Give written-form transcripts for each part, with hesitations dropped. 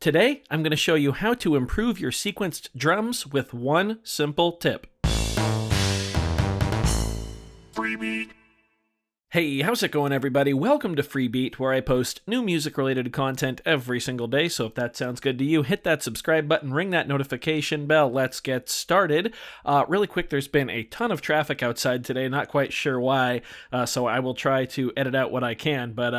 Today, I'm going to show you how to improve your sequenced drums with one simple tip. Freebie. Hey, how's it going, everybody? Welcome to Freebeat, where I post new music-related content every single day, so if that sounds good to you, hit that subscribe button, ring that notification bell. Let's get started. Really quick, there's been a ton of traffic outside today, not quite sure why, so I will try to edit out what I can, but,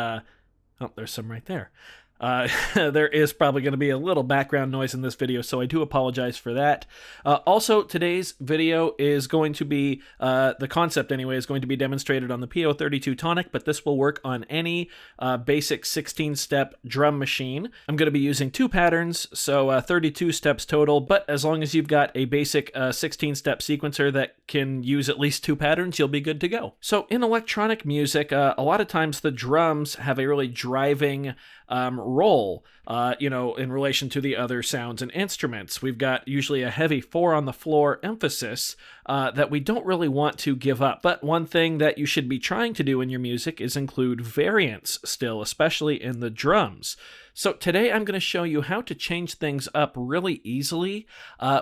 oh, there's some right there. There is probably going to be a little background noise in this video, so I do apologize for that. Also, today's video is going to be, the concept anyway, is going to be demonstrated on the PO32 Tonic, but this will work on any basic 16-step drum machine. I'm going to be using two patterns, so 32 steps total, but as long as you've got a basic 16-step sequencer that can use at least two patterns, you'll be good to go. So in electronic music, a lot of times the drums have a really driving role, in relation to the other sounds and instruments. We've got usually a heavy 4-on-the-floor emphasis that we don't really want to give up. But one thing that you should be trying to do in your music is include variance still, especially in the drums. So today I'm going to show you how to change things up really easily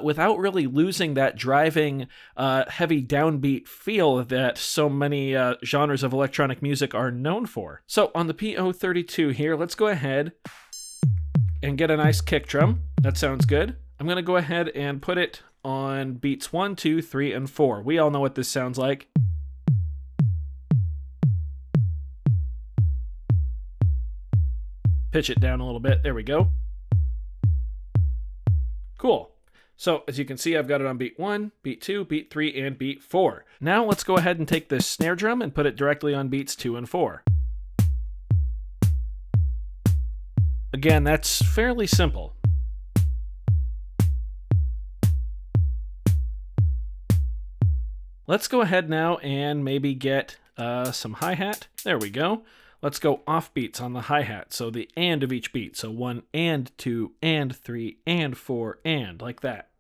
without really losing that driving heavy downbeat feel that so many genres of electronic music are known for. So on the PO32 here, let's go ahead and get a nice kick drum. That sounds good. I'm going to go ahead and put it on beats 1, 2, 3, and 4. We all know what this sounds like. Pitch it down a little bit. There we go. Cool. So as you can see, I've got it on beat 1, beat 2, beat 3, and beat 4. Now let's go ahead and take this snare drum and put it directly on beats 2 and 4. Again, that's fairly simple. Let's go ahead now and maybe get some hi-hat. There we go. Let's go off beats on the hi-hat, so the and of each beat. So 1 and 2 and 3 and 4 and, like that.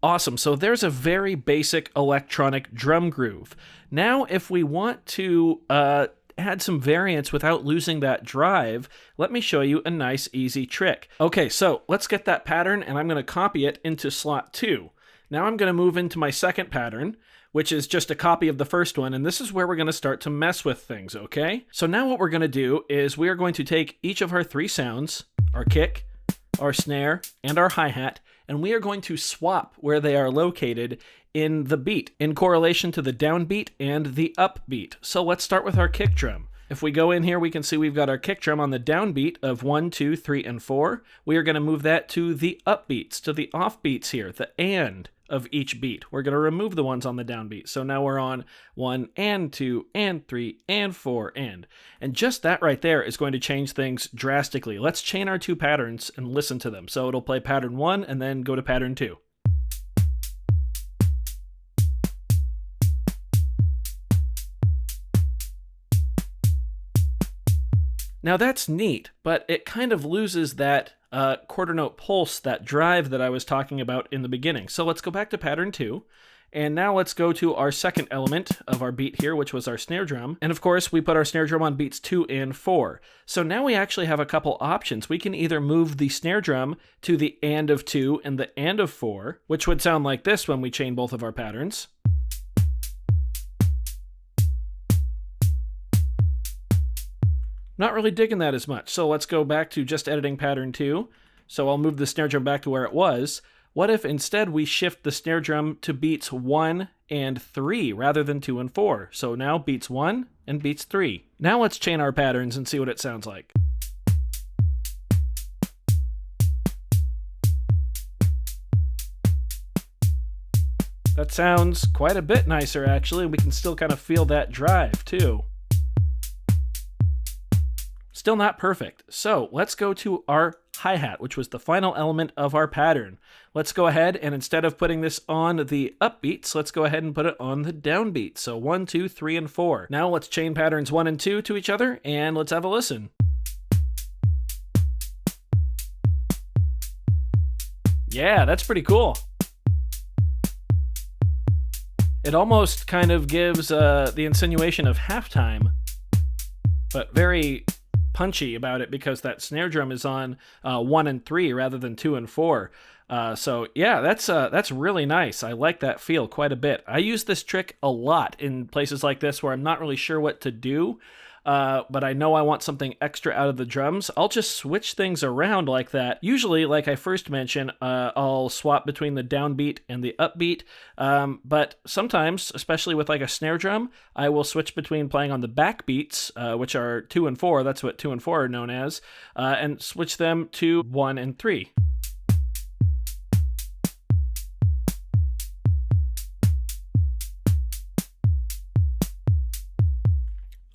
Awesome, so there's a very basic electronic drum groove. Now, if we want to add some variance without losing that drive, let me show you a nice, easy trick. Okay, so let's get that pattern, and I'm going to copy it into slot 2. Now I'm going to move into my second pattern, which is just a copy of the first one, and this is where we're going to start to mess with things, okay? So now what we're going to do is we are going to take each of our three sounds, our kick, our snare, and our hi-hat, and we are going to swap where they are located in the beat, in correlation to the downbeat and the upbeat. So let's start with our kick drum. If we go in here, we can see we've got our kick drum on the downbeat of 1, 2, 3, and 4. We are going to move that to the upbeats, to the offbeats here, the and of each beat. We're going to remove the ones on the downbeat. So now we're on 1 and 2 and 3 and 4 and. And just that right there is going to change things drastically. Let's chain our two patterns and listen to them. So it'll play pattern 1 and then go to pattern 2. Now that's neat, but it kind of loses that quarter note pulse, that drive that I was talking about in the beginning. So let's go back to pattern 2, and now let's go to our second element of our beat here, which was our snare drum. And of course, we put our snare drum on beats 2 and 4. So now we actually have a couple options. We can either move the snare drum to the and of 2 and the and of 4, which would sound like this when we chain both of our patterns. Not really digging that as much, so let's go back to just editing pattern 2. So I'll move the snare drum back to where it was. What if instead we shift the snare drum to beats 1 and 3 rather than 2 and 4? So now beats 1 and beats 3. Now let's chain our patterns and see what it sounds like. That sounds quite a bit nicer, actually. We can still kind of feel that drive, too. Still not perfect. So let's go to our hi-hat, which was the final element of our pattern. Let's go ahead and instead of putting this on the upbeats, let's go ahead and put it on the downbeats. So 1, 2, 3, and 4. Now let's chain patterns 1 and 2 to each other, and let's have a listen. Yeah, that's pretty cool. It almost kind of gives the insinuation of halftime, but very punchy about it because that snare drum is on 1 and 3 rather than 2 and 4. So yeah, that's really nice. I like that feel quite a bit. I use this trick a lot in places like this where I'm not really sure what to do, but I know I want something extra out of the drums. I'll just switch things around like that. Usually, like I first mentioned, I'll swap between the downbeat and the upbeat, but sometimes, especially with like a snare drum, I will switch between playing on the backbeats, which are 2 and 4, that's what 2 and 4 are known as, and switch them to 1 and 3.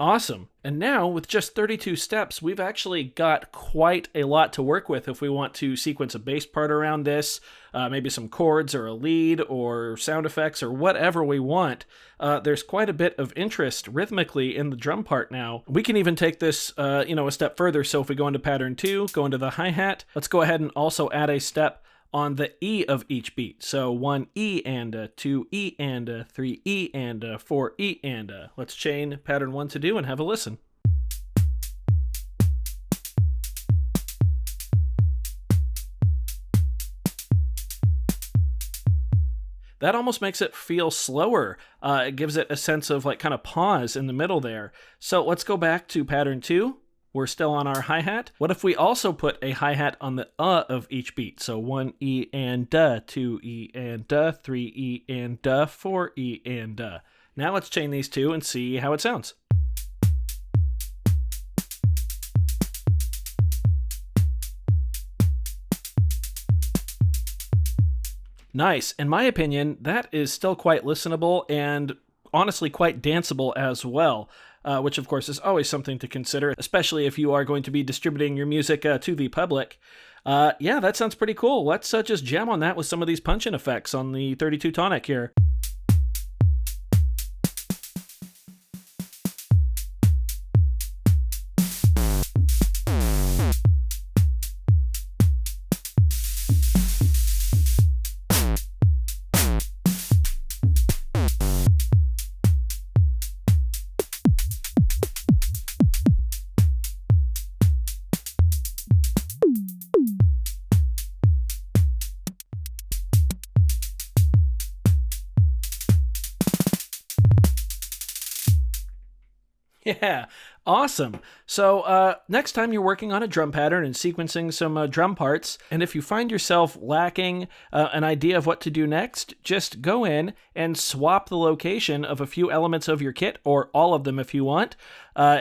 Awesome. And now, with just 32 steps, we've actually got quite a lot to work with if we want to sequence a bass part around this, maybe some chords or a lead or sound effects or whatever we want. There's quite a bit of interest rhythmically in the drum part now. We can even take this, a step further. So if we go into pattern 2, go into the hi-hat, let's go ahead and also add a step on the E of each beat. So 1 E and a 2 E and a 3 E and a 4 E and a. Let's chain pattern 1 to do and have a listen. That almost makes it feel slower. It gives it a sense of like kind of pause in the middle there. So let's go back to pattern 2. We're still on our hi-hat. What if we also put a hi-hat on the of each beat? So 1 E and 2 E and 3 E and 4 E and Now let's chain these two and see how it sounds. Nice. In my opinion, that is still quite listenable and honestly quite danceable as well. Which of course is always something to consider, especially if you are going to be distributing your music to the public. Yeah, that sounds pretty cool. Let's just jam on that with some of these punch-in effects on the 32 tonic here. Yeah, awesome. So next time you're working on a drum pattern and sequencing some drum parts, and if you find yourself lacking an idea of what to do next, just go in and swap the location of a few elements of your kit, or all of them if you want,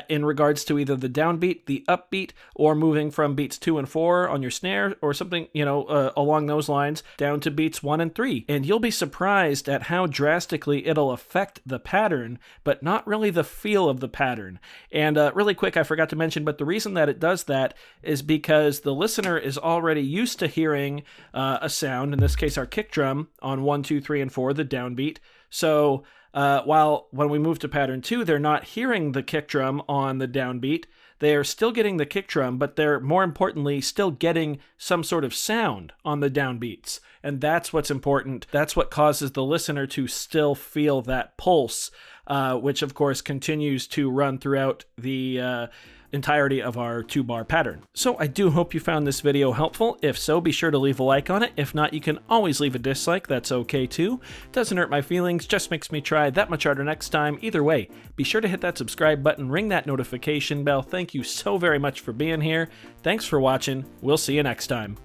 in regards to either the downbeat, the upbeat, or moving from beats 2 and 4 on your snare, or something, along those lines, down to beats 1 and 3. And you'll be surprised at how drastically it'll affect the pattern, but not really the feel of the pattern. And really quick, I forgot to mention, but the reason that it does that is because the listener is already used to hearing a sound, in this case our kick drum, on 1, 2, 3, and 4, the downbeat. So while when we move to pattern 2, they're not hearing the kick drum on the downbeat, they are still getting the kick drum, but they're, more importantly, still getting some sort of sound on the downbeats. And that's what's important. That's what causes the listener to still feel that pulse, which of course continues to run throughout the entirety of our 2-bar pattern. So I do hope you found this video helpful. If so, be sure to leave a like on it. If not, you can always leave a dislike. That's okay too. Doesn't hurt my feelings, just makes me try that much harder next time. Either way, be sure to hit that subscribe button, ring that notification bell. Thank you so very much for being here. Thanks for watching. We'll see you next time.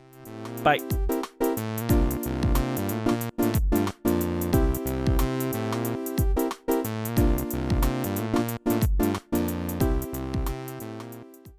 Bye.